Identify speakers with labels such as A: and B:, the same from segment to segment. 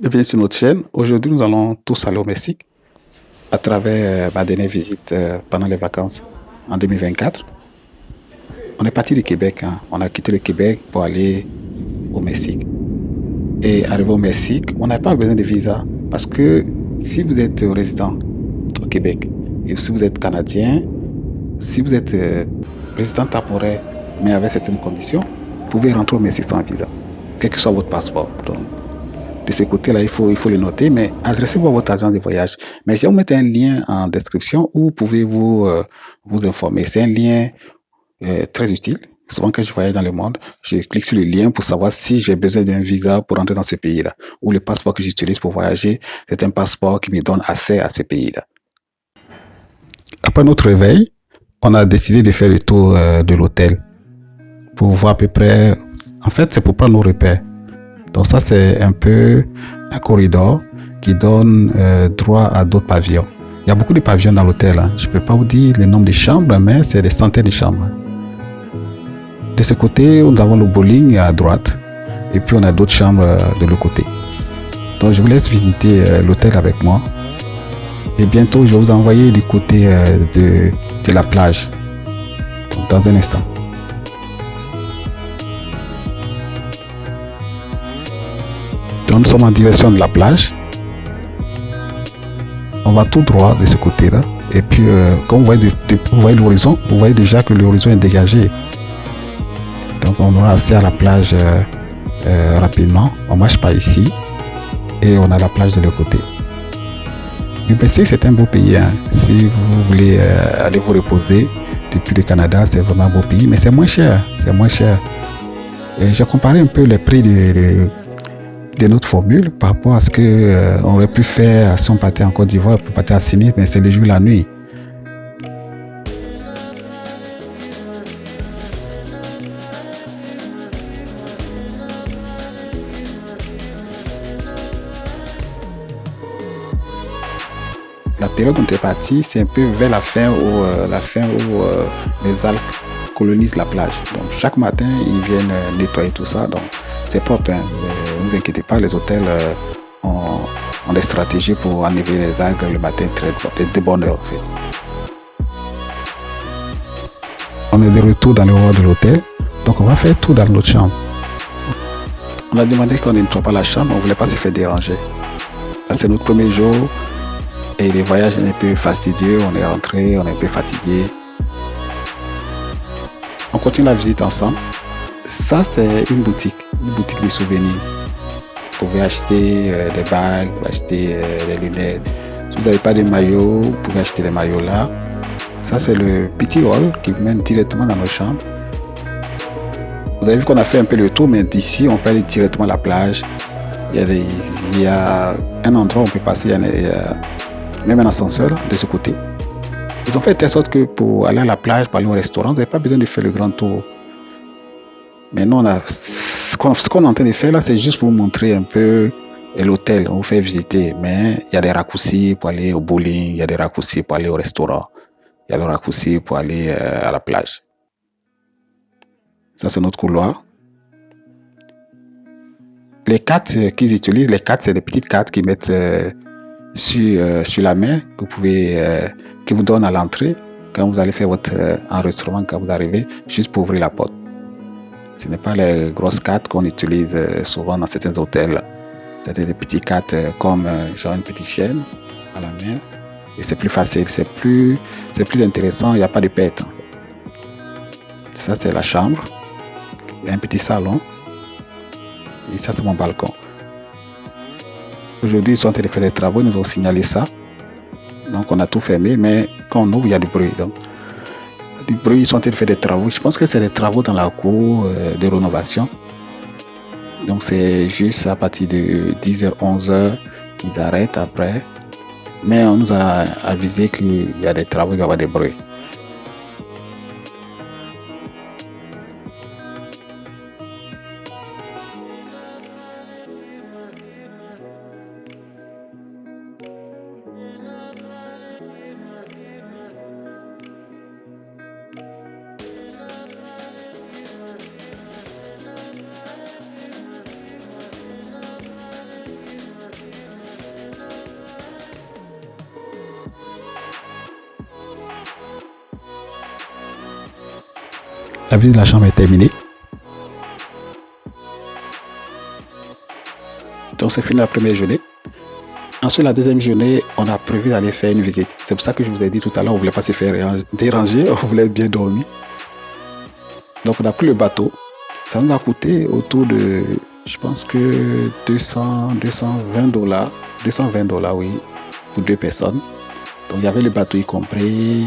A: Bienvenue sur notre chaîne. Aujourd'hui, nous allons tous aller au Mexique à travers ma dernière visite pendant les vacances en 2024. On est parti du Québec, hein. On a quitté le Québec pour aller au Mexique. Et arrivé au Mexique, on n'a pas besoin de visa parce que si vous êtes résident au Québec et si vous êtes Canadien, si vous êtes résident temporaire mais avec certaines conditions, vous pouvez rentrer au Mexique sans visa, quel que soit votre passeport. Donc, de ce côté-là, il faut le noter, mais adressez-vous à votre agence de voyage. Mais je vais vous mettre un lien en description où vous pouvez vous informer. C'est un lien très utile. Souvent, quand je voyage dans le monde, je clique sur le lien pour savoir si j'ai besoin d'un visa pour entrer dans ce pays-là. Ou le passeport que j'utilise pour voyager, c'est un passeport qui me donne accès à ce pays-là. Après notre réveil, on a décidé de faire le tour de l'hôtel pour voir à peu près. En fait, c'est pour prendre nos repères. Donc ça, c'est un peu un corridor qui donne droit à d'autres pavillons. Il y a beaucoup de pavillons dans l'hôtel. Hein. Je ne peux pas vous dire le nombre de chambres, mais c'est des centaines de chambres. De ce côté, nous avons le bowling à droite. Et puis, on a d'autres chambres de l'autre côté. Donc, je vous laisse visiter l'hôtel avec moi. Et bientôt, je vais vous envoyer du côté de la plage. Donc, dans un instant. Donc, nous sommes en direction de la plage. On va tout droit de ce côté-là. Et puis, quand vous voyez l'horizon, vous voyez déjà que l'horizon est dégagé. Donc, on aura accès à la plage rapidement. On ne marche pas ici. Et on a la plage de l'autre côté. Le Mexique, c'est un beau pays. Hein. Si vous voulez aller vous reposer depuis le Canada, c'est vraiment un beau pays. Mais c'est moins cher. C'est moins cher. J'ai comparé un peu les prix de notre formule par rapport à ce qu'on aurait pu faire si on partait en Côte d'Ivoire, pour partir à Sydney, mais c'est le jour et la nuit. La période où on est parti, c'est un peu vers la fin où les algues colonisent la plage. Donc chaque matin, ils viennent nettoyer tout ça. Donc c'est propre. Hein. Ne vous inquiétez pas, les hôtels ont des stratégies pour enlever les algues le matin de bonne heure. En fait. On est de retour dans le hall de l'hôtel. Donc on va faire tout dans notre chambre. On a demandé qu'on ne nettoie pas la chambre, on ne voulait pas se faire déranger. C'est notre premier jour. Et le voyage est un peu fastidieux, on est rentré, on est un peu fatigué. On continue la visite ensemble. Ça, c'est une boutique de souvenirs. Vous pouvez acheter des bagues, vous pouvez acheter des lunettes. Si vous n'avez pas de maillot, vous pouvez acheter des maillots là. Ça, c'est le petit hall qui mène directement dans nos chambres. Vous avez vu qu'on a fait un peu le tour, mais d'ici, on peut aller directement à la plage. Il y a un endroit où on peut passer, il y a même un ascenseur de ce côté. Ils ont fait de telle sorte que pour aller à la plage, pour aller au restaurant, vous n'avez pas besoin de faire le grand tour. Mais nous, ce qu'on est en train de faire là, c'est juste pour vous montrer un peu l'hôtel, on vous fait visiter. Mais il y a des raccourcis pour aller au bowling, il y a des raccourcis pour aller au restaurant, il y a des raccourcis pour aller à la plage. Ça, c'est notre couloir. Les cartes qu'ils utilisent, c'est des petites cartes qu'ils mettent sur la main qui vous donne à l'entrée quand vous allez faire votre enregistrement, quand vous arrivez, juste pour ouvrir la porte. Ce n'est pas les grosses cartes qu'on utilise souvent dans certains hôtels. C'est des petites cartes comme genre une petite chaîne à la main. Et c'est plus facile, c'est plus intéressant, il n'y a pas de perte. En fait. Ça, c'est la chambre. Il y a un petit salon. Et ça, c'est mon balcon. Aujourd'hui, ils sont en train de faire des travaux, ils nous ont signalé ça. Donc, on a tout fermé, mais quand on ouvre, il y a du bruit. Donc, du bruit, ils sont en train de faire des travaux. Je pense que c'est des travaux dans la cour de rénovation. Donc, c'est juste à partir de 10h, 11h qu'ils arrêtent après. Mais on nous a avisé qu'il y a des travaux, il va y avoir des bruits. La visite de la chambre est terminée. Donc c'est fini la première journée. Ensuite, la deuxième journée, on a prévu d'aller faire une visite. C'est pour ça que je vous ai dit tout à l'heure, on ne voulait pas se faire déranger, on voulait bien dormir. Donc on a pris le bateau. Ça nous a coûté autour de, je pense que 220 dollars. 220 dollars, oui, pour 2 personnes. Donc il y avait le bateau y compris.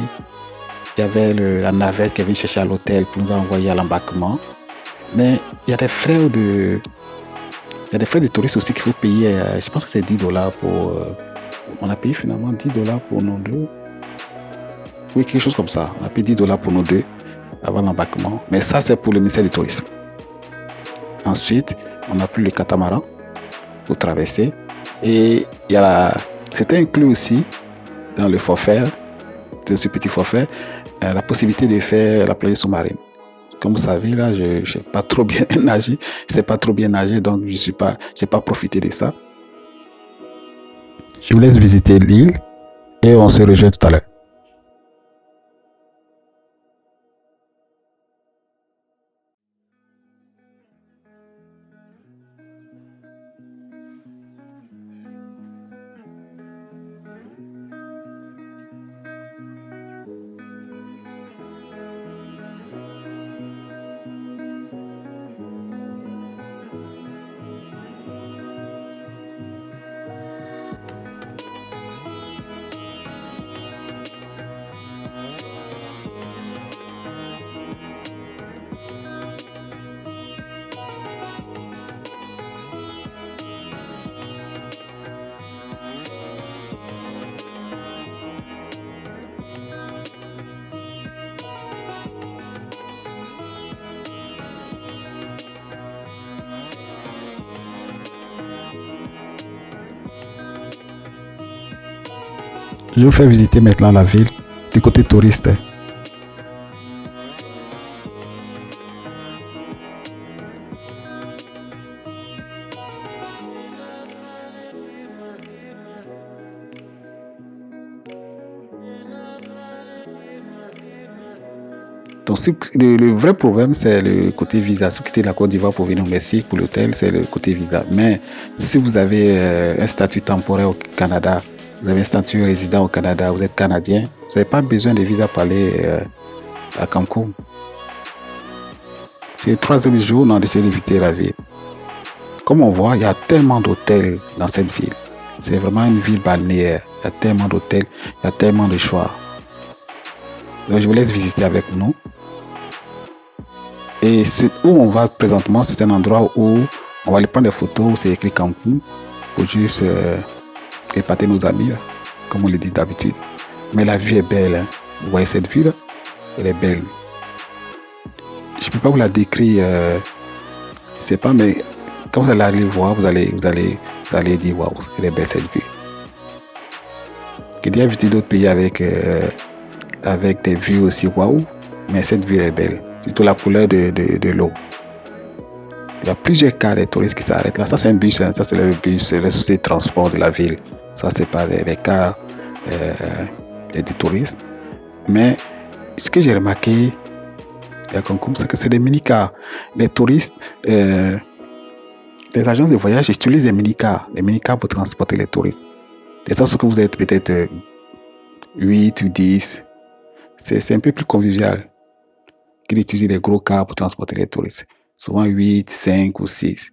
A: Il y avait la navette qui est venue chercher à l'hôtel pour nous envoyer à l'embarquement. Mais il y a des frais de touristes aussi qu'il faut payer. Je pense que c'est 10 dollars pour. On a payé finalement 10 dollars pour nous deux. Oui, quelque chose comme ça. On a payé 10 dollars pour nous deux avant l'embarquement. Mais ça, c'est pour le ministère du Tourisme. Ensuite, on a pris le catamaran pour traverser. Et c'était inclus aussi dans le forfait, de ce petit forfait, la possibilité de faire la plongée sous-marine. Comme vous savez, là, je n'ai pas trop bien nagé. Je sais pas trop bien nager, donc je n'ai pas profité de ça. Je vous laisse visiter l'île et on se rejoint tout à l'heure. Je vous fais visiter maintenant la ville du côté touriste. Donc, le vrai problème, c'est le côté visa. Si vous quittez la Côte d'Ivoire pour venir au Mexique, pour l'hôtel, c'est le côté visa. Mais si vous avez un statut temporaire au Canada, vous avez un statut résident au Canada, vous êtes Canadien, vous n'avez pas besoin de visa pour aller à Cancun. C'est le troisième jour, on a décidé d'éviter la ville. Comme on voit, il y a tellement d'hôtels dans cette ville. C'est vraiment une ville balnéaire. Il y a tellement d'hôtels, il y a tellement de choix. Donc, je vous laisse visiter avec nous. Et où on va présentement, c'est un endroit où on va aller prendre des photos, c'est écrit Cancun, pour juste épater nos amis, là, comme on le dit d'habitude. Mais la vue est belle. Hein. Vous voyez cette vue là, elle est belle. Je ne peux pas vous la décrire, je sais pas, mais quand vous allez aller voir, vous allez dire waouh, elle est belle cette vue. J'ai déjà visité d'autres pays avec des vues aussi waouh, mais cette vue est belle. Surtout la couleur de l'eau. Il y a plusieurs cas des touristes qui s'arrêtent là. Ça, c'est un bus, hein. Ça, c'est le bus, c'est la société de transport de la ville. Ça, c'est pas les cas des touristes. Mais ce que j'ai remarqué, c'est que c'est des mini-cars. Les touristes, les agences de voyage utilisent des mini-cars pour transporter les touristes. Et ça, ce que vous êtes peut-être 8 ou 10, c'est un peu plus convivial qu'ils utilisent des gros cars pour transporter les touristes. Souvent 8, 5 ou 6.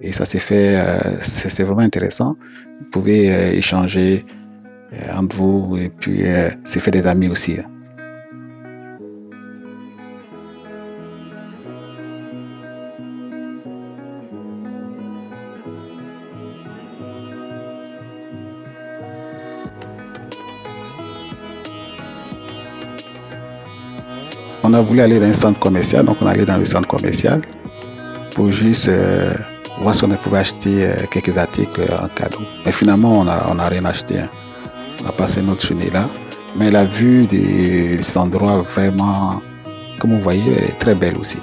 A: Et ça s'est fait, c'est vraiment intéressant. Vous pouvez échanger entre vous et puis se faire des amis aussi. On a voulu aller dans un centre commercial, donc on est allé dans le centre commercial pour juste voir si on pouvait acheter quelques articles en cadeau. Mais finalement, on n'a rien acheté. Hein. On a passé notre journée là. Mais la vue de cet endroit, vraiment, comme vous voyez, est très belle aussi.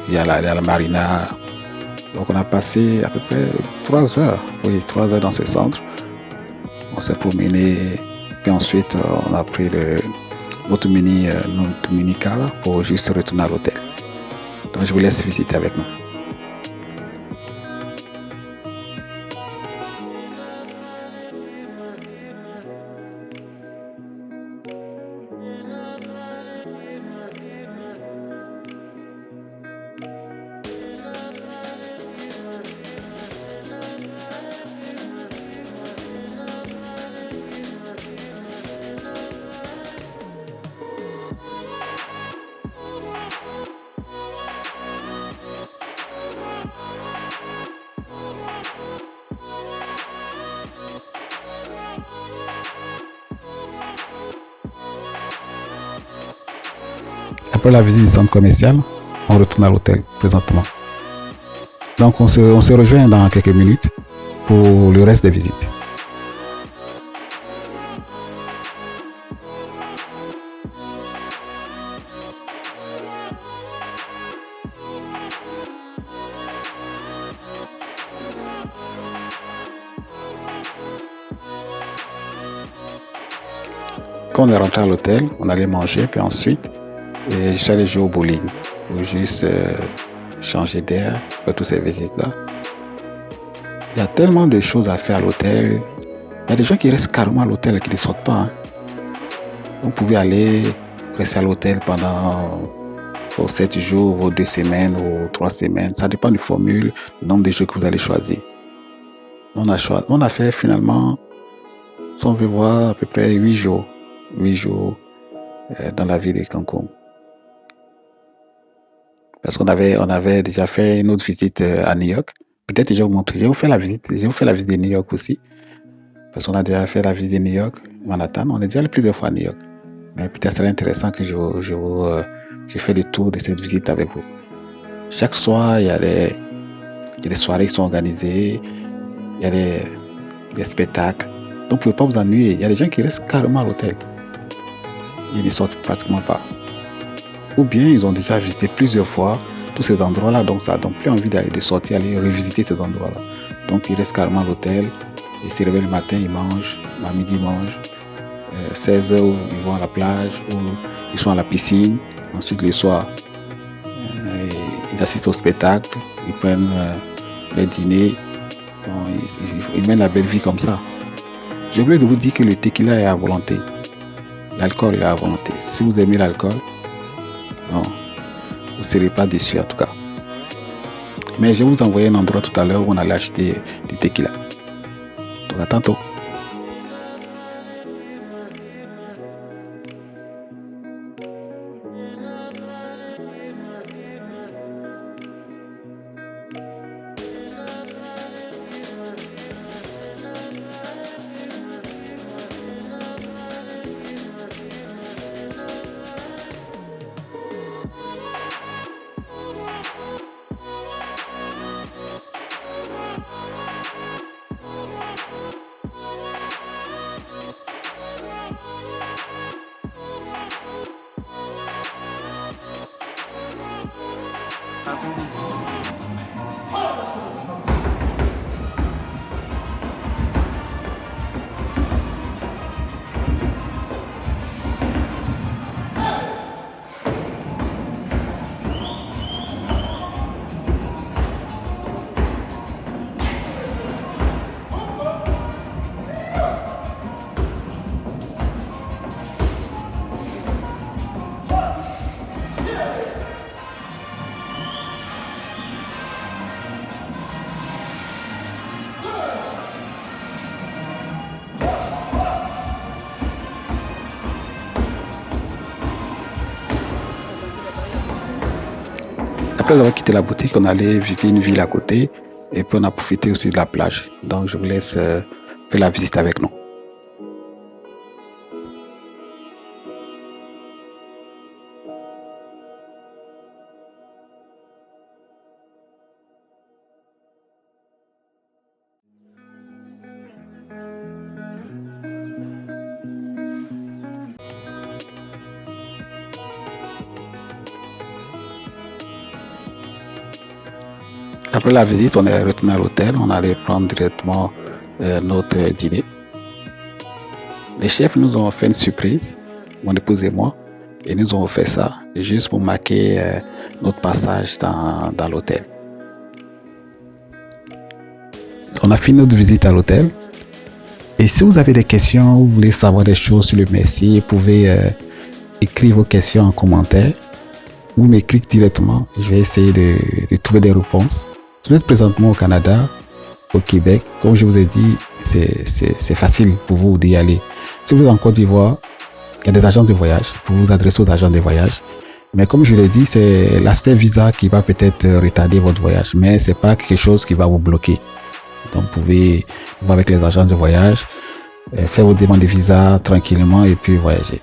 A: Il y a la marina. Donc on a passé à peu près 3 heures. Oui, 3 heures dans ce centre. On s'est promené. Puis ensuite, on a pris notre mini car pour juste retourner à l'hôtel. Donc je vous laisse visiter avec nous. Après la visite du centre commercial, on retourne à l'hôtel présentement. Donc on se rejoint dans quelques minutes pour le reste des visites. Quand on est rentré à l'hôtel, on allait manger, puis ensuite, je suis allé jouer au bowling, ou juste changer d'air, pour toutes ces visites-là. Il y a tellement de choses à faire à l'hôtel. Il y a des gens qui restent carrément à l'hôtel et qui ne sortent pas. Vous pouvez aller rester à l'hôtel pendant 7 jours, ou 2 semaines, ou 3 semaines. Ça dépend du formule, du nombre de jours que vous allez choisir. On a fait finalement, si on veut voir, à peu près 8 jours. 8 jours dans la ville de Cancun. Parce qu'on avait déjà fait une autre visite à New York. Peut-être que je vais vous montrer. Je vais vous faire la visite de New York aussi. Parce qu'on a déjà fait la visite de New York, Manhattan. On est déjà allé plusieurs fois à New York. Mais peut-être serait intéressant que je fais le tour de cette visite avec vous. Chaque soir, il y a des soirées qui sont organisées. Il y a des spectacles. Donc, vous ne pouvez pas vous ennuyer. Il y a des gens qui restent carrément à l'hôtel. Ils ne sortent pratiquement pas. Ou bien ils ont déjà visité plusieurs fois tous ces endroits-là, donc ça n'a donc plus envie de sortir, aller revisiter ces endroits-là. Donc ils restent carrément à l'hôtel, ils se réveillent le matin, ils mangent, à midi ils mangent, 16h ils vont à la plage, ou ils sont à la piscine, ensuite le soir ils assistent au spectacle, ils prennent les dîners, ils mènent la belle vie comme ça. J'ai oublié de vous dire que le tequila est à volonté. L'alcool est à volonté. Si vous aimez l'alcool, non, vous ne serez pas déçus en tout cas. Mais je vais vous envoyer un endroit tout à l'heure où on allait acheter du tequila. Donc à tantôt. Après avoir quitté la boutique, on allait visiter une ville à côté et puis on a profité aussi de la plage. Donc je vous laisse faire la visite avec nous. Après la visite, on est retourné à l'hôtel, on allait prendre directement notre dîner. Les chefs nous ont fait une surprise. mon épouse et moi, et nous avons fait ça juste pour marquer notre passage dans l'hôtel. On a fini notre visite à l'hôtel. Et si vous avez des questions, vous voulez savoir des choses sur le Messie, vous pouvez écrire vos questions en commentaire ou m'écrire directement. Je vais essayer de trouver des réponses. Si vous êtes présentement au Canada, au Québec, comme je vous ai dit, c'est facile pour vous d'y aller. Si vous êtes en Côte d'Ivoire, il y a des agences de voyage. Vous vous adressez aux agences de voyage. Mais comme je l'ai dit, c'est l'aspect visa qui va peut-être retarder votre voyage. Mais ce n'est pas quelque chose qui va vous bloquer. Donc, vous pouvez voir avec les agences de voyage, faire vos demandes de visa tranquillement et puis voyager.